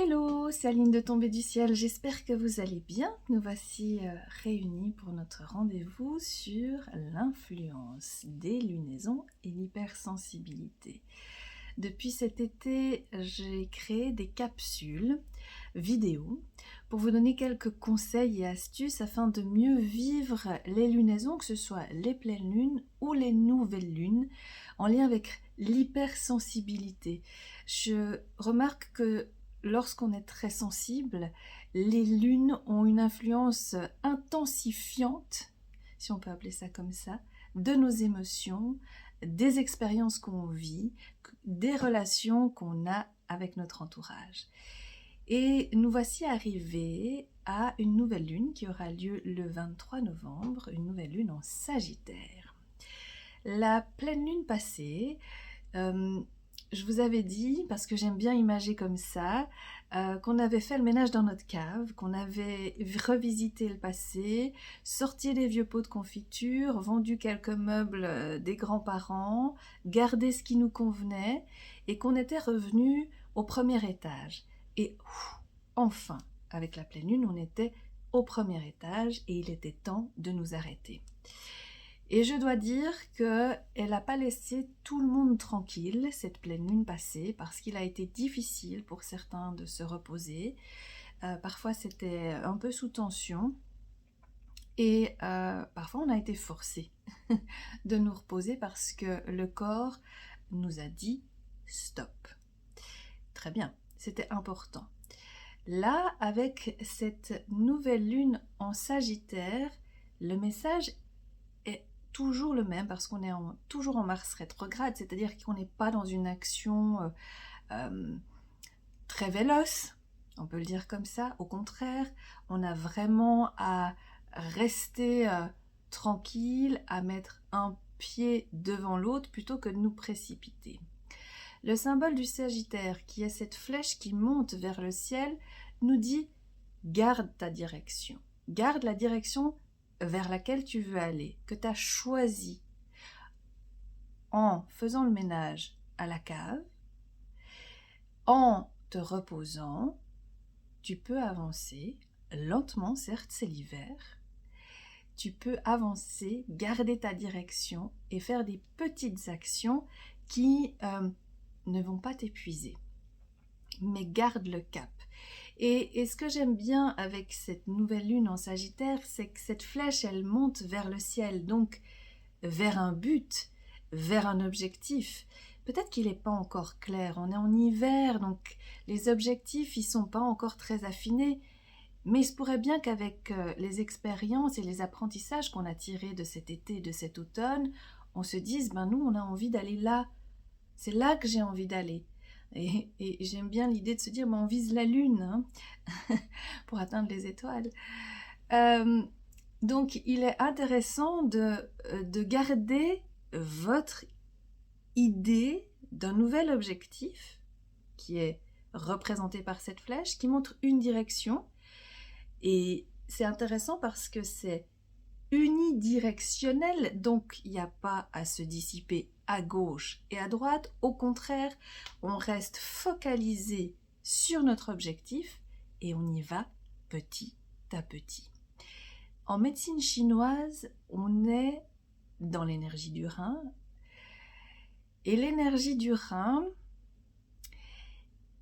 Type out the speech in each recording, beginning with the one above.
Hello, c'est Aline de Tombée du Ciel, j'espère que vous allez bien. Nous voici réunis pour notre rendez-vous sur l'influence des lunaisons et l'hypersensibilité. Depuis cet été, j'ai créé des capsules vidéo pour vous donner quelques conseils et astuces afin de mieux vivre les lunaisons, que ce soit les pleines lunes ou les nouvelles lunes, en lien avec l'hypersensibilité. Je remarque que lorsqu'on est très sensible, les lunes ont une influence intensifiante, si on peut appeler ça comme ça, de nos émotions, des expériences qu'on vit, des relations qu'on a avec notre entourage. Et nous voici arrivés à une nouvelle lune qui aura lieu le 23 novembre, une nouvelle lune en Sagittaire. La pleine lune passée, je vous avais dit, parce que j'aime bien imager comme ça, qu'on avait fait le ménage dans notre cave, qu'on avait revisité le passé, sorti les vieux pots de confiture, vendu quelques meubles des grands-parents, gardé ce qui nous convenait, et qu'on était revenu au premier étage. Et enfin, avec la pleine lune, on était au premier étage et il était temps de nous arrêter. Et je dois dire qu'elle n'a pas laissé tout le monde tranquille, cette pleine lune passée, parce qu'il a été difficile pour certains de se reposer. Parfois, c'était un peu sous tension. Et parfois, on a été forcé de nous reposer parce que le corps nous a dit « stop ». Très bien, c'était important. Là, avec cette nouvelle lune en Sagittaire, le message est toujours le même parce qu'on est toujours en Mars rétrograde, c'est-à-dire qu'on n'est pas dans une action très véloce, on peut le dire comme ça. Au contraire, on a vraiment à rester tranquille, à mettre un pied devant l'autre plutôt que de nous précipiter. Le symbole du Sagittaire, qui est cette flèche qui monte vers le ciel, nous dit « garde ta direction ». Garde la direction vers laquelle tu veux aller, que tu as choisi en faisant le ménage à la cave, en te reposant, tu peux avancer lentement, certes c'est l'hiver, tu peux avancer, garder ta direction et faire des petites actions qui ne vont pas t'épuiser, mais garde le cap. Et ce que j'aime bien avec cette nouvelle lune en Sagittaire, c'est que cette flèche, elle monte vers le ciel, donc vers un but, vers un objectif. Peut-être qu'il n'est pas encore clair, on est en hiver, donc les objectifs, ils ne sont pas encore très affinés, mais il se pourrait bien qu'avec les expériences et les apprentissages qu'on a tirés de cet été, de cet automne, on se dise, nous, on a envie d'aller là, c'est là que j'ai envie d'aller. Et j'aime bien l'idée de se dire, on vise la lune pour atteindre les étoiles. Donc, il est intéressant de garder votre idée d'un nouvel objectif qui est représenté par cette flèche, qui montre une direction. Et c'est intéressant parce que c'est unidirectionnel, donc il n'y a pas à se dissiper à gauche et à droite. Au contraire, on reste focalisé sur notre objectif et on y va petit à petit. En médecine chinoise, on est dans l'énergie du rein. Et l'énergie du rein,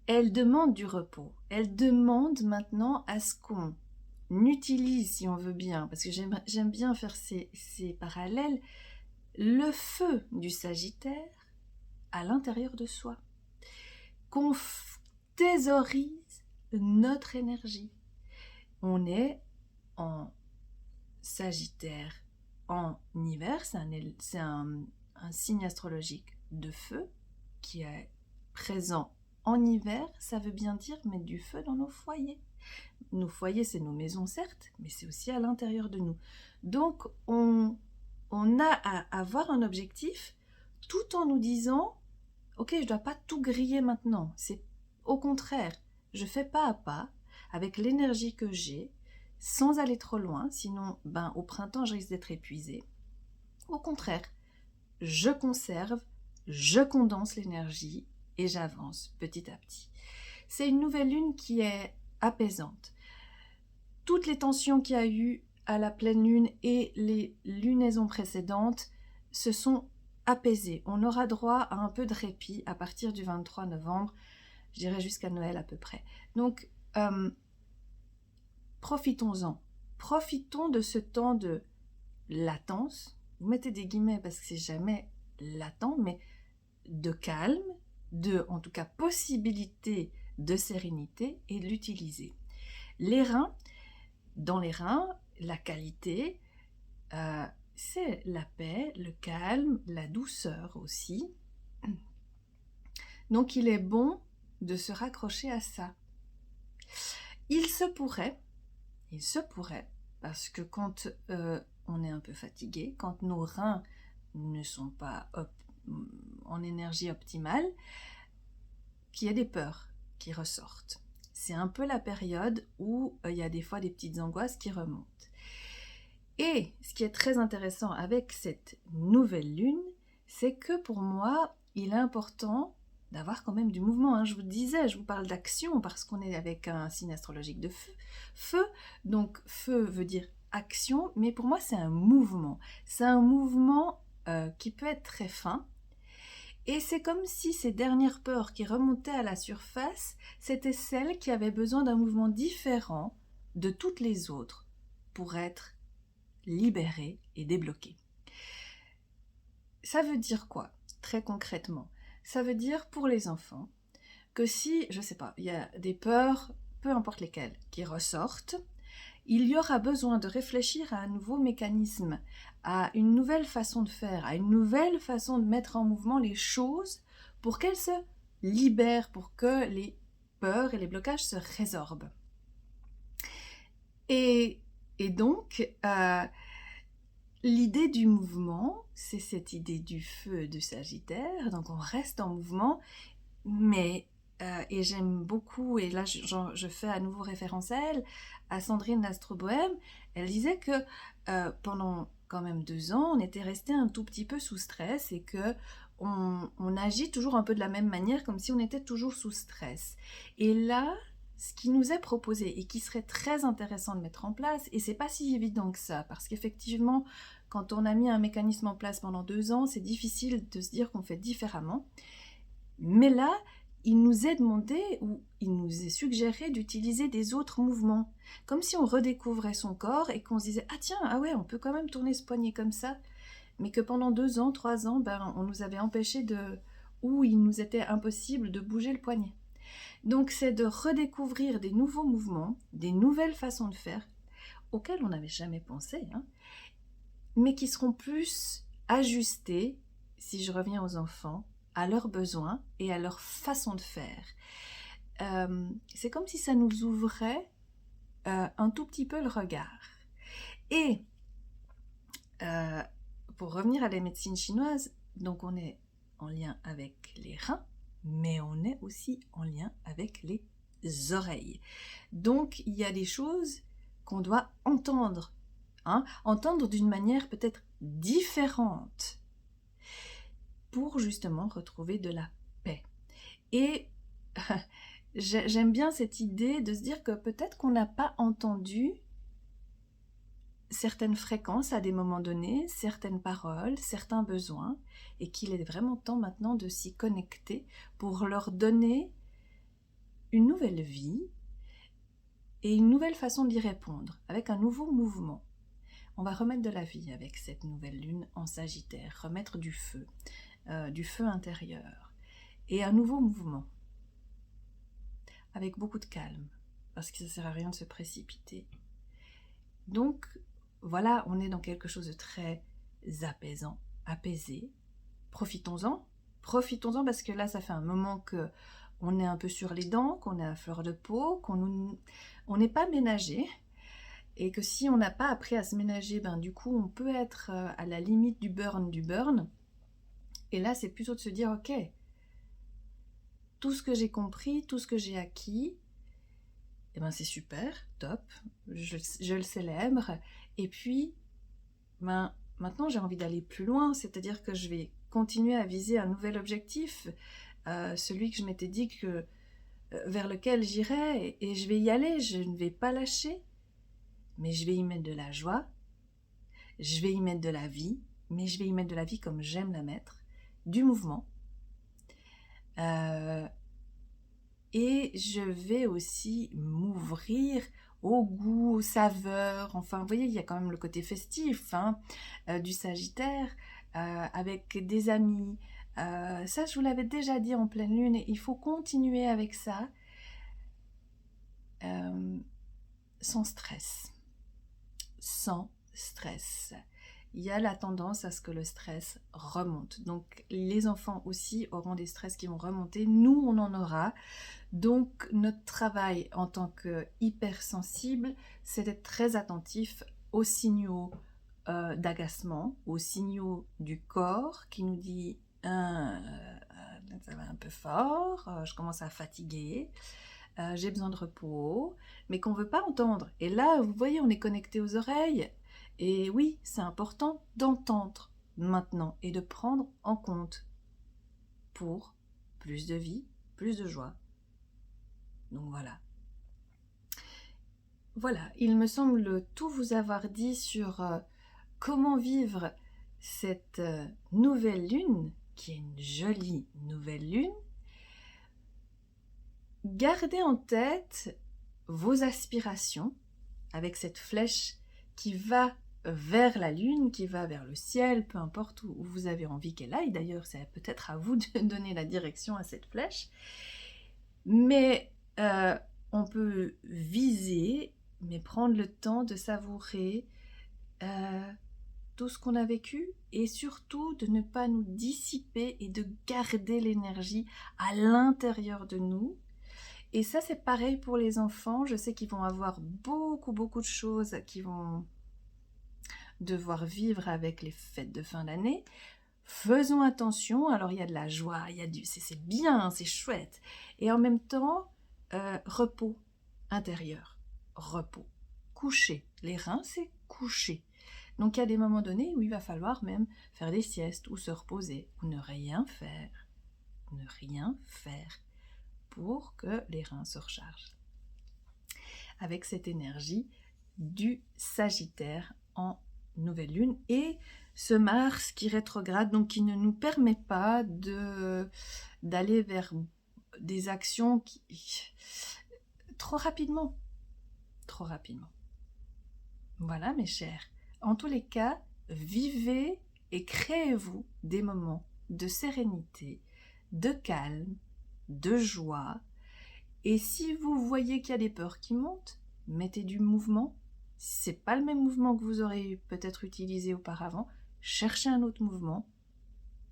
elle demande du repos. Elle demande maintenant à ce qu'on utilise, si on veut bien, parce que j'aime bien faire ces parallèles, le feu du Sagittaire à l'intérieur de soi, qu'on thésaurise notre énergie. On est en Sagittaire en hiver, c'est un signe astrologique de feu qui est présent en hiver. Ça veut bien dire mettre du feu dans nos foyers. Nos foyers, c'est nos maisons, certes, mais c'est aussi à l'intérieur de nous. Donc, on a à avoir un objectif tout en nous disant « Ok, je ne dois pas tout griller maintenant. C'est au contraire, je fais pas à pas, avec l'énergie que j'ai, sans aller trop loin, sinon, au printemps, je risque d'être épuisée. Au contraire, je conserve, je condense l'énergie et j'avance petit à petit. » c'est une nouvelle lune qui est apaisante. Toutes les tensions qu'il y a eu à la pleine lune et les lunaisons précédentes se sont apaisées. On aura droit à un peu de répit à partir du 23 novembre, je dirais jusqu'à Noël à peu près. Donc, profitons-en. Profitons de ce temps de latence. Vous mettez des guillemets parce que c'est jamais latent, mais de calme, de, en tout cas, possibilité de sérénité et de l'utiliser. Les reins, dans les reins, la qualité, c'est la paix, le calme, la douceur aussi. Donc il est bon de se raccrocher à ça. Il se pourrait, parce que quand on est un peu fatigué, quand nos reins ne sont pas en énergie optimale, qu'il y ait des peurs qui ressortent. C'est un peu la période où il y a des fois des petites angoisses qui remontent. Et ce qui est très intéressant avec cette nouvelle lune, c'est que pour moi, il est important d'avoir quand même du mouvement. Je vous disais, je vous parle d'action parce qu'on est avec un signe astrologique de feu. Feu, donc feu veut dire action, mais pour moi c'est un mouvement. C'est un mouvement qui peut être très fin. Et c'est comme si ces dernières peurs qui remontaient à la surface, c'était celles qui avaient besoin d'un mouvement différent de toutes les autres pour être libérées et débloquées. Ça veut dire quoi, très concrètement? Ça veut dire pour les enfants que si, je sais pas, il y a des peurs, peu importe lesquelles, qui ressortent, il y aura besoin de réfléchir à un nouveau mécanisme, à une nouvelle façon de faire, à une nouvelle façon de mettre en mouvement les choses pour qu'elles se libèrent, pour que les peurs et les blocages se résorbent. Et donc, l'idée du mouvement, c'est cette idée du feu de Sagittaire, donc on reste en mouvement, mais et j'aime beaucoup, et là je fais à nouveau référence à elle, à Sandrine l'Astro-Bohème. Elle disait que pendant quand même 2 ans, on était resté un tout petit peu sous stress et que on agit toujours un peu de la même manière, comme si on était toujours sous stress. Et là, ce qui nous est proposé et qui serait très intéressant de mettre en place, et c'est pas si évident que ça, parce qu'effectivement, quand on a mis un mécanisme en place pendant 2 ans, c'est difficile de se dire qu'on fait différemment. Mais là, il nous est demandé ou il nous est suggéré d'utiliser des autres mouvements, comme si on redécouvrait son corps et qu'on se disait « Ah tiens, ah ouais, on peut quand même tourner ce poignet comme ça », mais que pendant 2 ans, 3 ans, on nous avait empêché ou il nous était impossible de bouger le poignet. Donc c'est de redécouvrir des nouveaux mouvements, des nouvelles façons de faire, auxquelles on n'avait jamais pensé, mais qui seront plus ajustés, si je reviens aux enfants, à leurs besoins et à leur façon de faire. C'est comme si ça nous ouvrait un tout petit peu le regard. Et pour revenir à la médecine chinoise, donc on est en lien avec les reins, mais on est aussi en lien avec les oreilles. Donc il y a des choses qu'on doit entendre, entendre d'une manière peut-être différente, pour justement retrouver de la paix. Et j'aime bien cette idée de se dire que peut-être qu'on n'a pas entendu certaines fréquences à des moments donnés, certaines paroles, certains besoins, et qu'il est vraiment temps maintenant de s'y connecter pour leur donner une nouvelle vie et une nouvelle façon d'y répondre, avec un nouveau mouvement. On va remettre de la vie avec cette nouvelle lune en Sagittaire, remettre du feu intérieur, et un nouveau mouvement, avec beaucoup de calme, parce que ça ne sert à rien de se précipiter. Donc, voilà, on est dans quelque chose de très apaisant, apaisé. Profitons-en parce que là, ça fait un moment qu'on est un peu sur les dents, qu'on est à fleur de peau, qu'on n'est pas ménagé, et que si on n'a pas appris à se ménager, du coup, on peut être à la limite du burn. Et là, c'est plutôt de se dire, ok, tout ce que j'ai compris, tout ce que j'ai acquis, c'est super, top, je le célèbre. Et puis, maintenant, j'ai envie d'aller plus loin, c'est-à-dire que je vais continuer à viser un nouvel objectif, celui que je m'étais dit que vers lequel j'irai et je vais y aller, je ne vais pas lâcher, mais je vais y mettre de la joie, je vais y mettre de la vie, mais je vais y mettre de la vie comme j'aime la mettre, du mouvement. Et je vais aussi m'ouvrir au goût, aux saveurs. Enfin, vous voyez, il y a quand même le côté festif hein, du Sagittaire, avec des amis. Ça, je vous l'avais déjà dit en pleine lune, et il faut continuer avec ça, sans stress. Sans stress. Il y a la tendance à ce que le stress remonte. Donc, les enfants aussi auront des stress qui vont remonter. Nous, on en aura. Donc, notre travail en tant que hypersensible, c'est d'être très attentif aux signaux d'agacement, aux signaux du corps qui nous dit ça va un peu fort, je commence à fatiguer, j'ai besoin de repos, mais qu'on ne veut pas entendre. Et là, vous voyez, on est connecté aux oreilles. Et oui, c'est important d'entendre maintenant et de prendre en compte pour plus de vie, plus de joie. Donc voilà. Voilà, il me semble tout vous avoir dit sur comment vivre cette nouvelle lune, qui est une jolie nouvelle lune. Gardez en tête vos aspirations avec cette flèche qui va vers la lune, qui va vers le ciel, peu importe où vous avez envie qu'elle aille. D'ailleurs, c'est peut-être à vous de donner la direction à cette flèche. Mais on peut viser, mais prendre le temps de savourer tout ce qu'on a vécu et surtout de ne pas nous dissiper et de garder l'énergie à l'intérieur de nous. Et ça, c'est pareil pour les enfants. Je sais qu'ils vont avoir beaucoup de choses qu'ils vont devoir vivre avec les fêtes de fin d'année. Faisons attention. Alors, il y a de la joie, c'est bien, c'est chouette. Et en même temps, repos intérieur, repos. Coucher. Les reins, c'est coucher. Donc, il y a des moments donnés où il va falloir même faire des siestes ou se reposer ou ne rien faire. Ne rien faire pour que les reins se rechargent. Avec cette énergie du Sagittaire en nouvelle lune et ce Mars qui rétrograde, donc qui ne nous permet pas d'aller vers des actions trop rapidement. Voilà mes chers. En tous les cas, vivez et créez-vous des moments de sérénité, de calme, de joie. Et si vous voyez qu'il y a des peurs qui montent, mettez du mouvement. Si ce n'est pas le même mouvement que vous aurez peut-être utilisé auparavant, cherchez un autre mouvement.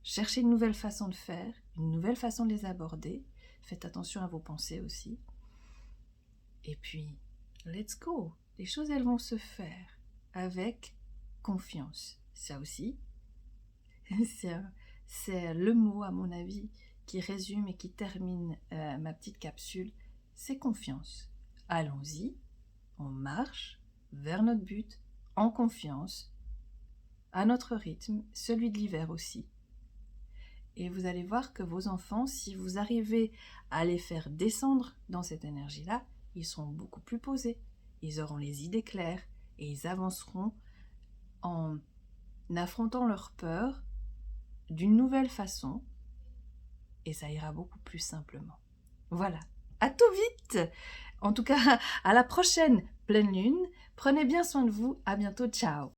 Cherchez une nouvelle façon de faire, une nouvelle façon de les aborder. Faites attention à vos pensées aussi. Et puis, let's go. Les choses, elles vont se faire avec confiance. Ça aussi, c'est le mot, à mon avis, qui résume et qui termine ma petite capsule. C'est confiance. Allons-y, on marche vers notre but en confiance, à notre rythme, celui de l'hiver aussi. Et vous allez voir que vos enfants, si vous arrivez à les faire descendre dans cette énergie-là, ils seront beaucoup plus posés, ils auront les idées claires et ils avanceront en affrontant leurs peurs d'une nouvelle façon et ça ira beaucoup plus simplement. Voilà, à tout vite! En tout cas, à la prochaine pleine lune. Prenez bien soin de vous, à bientôt, ciao!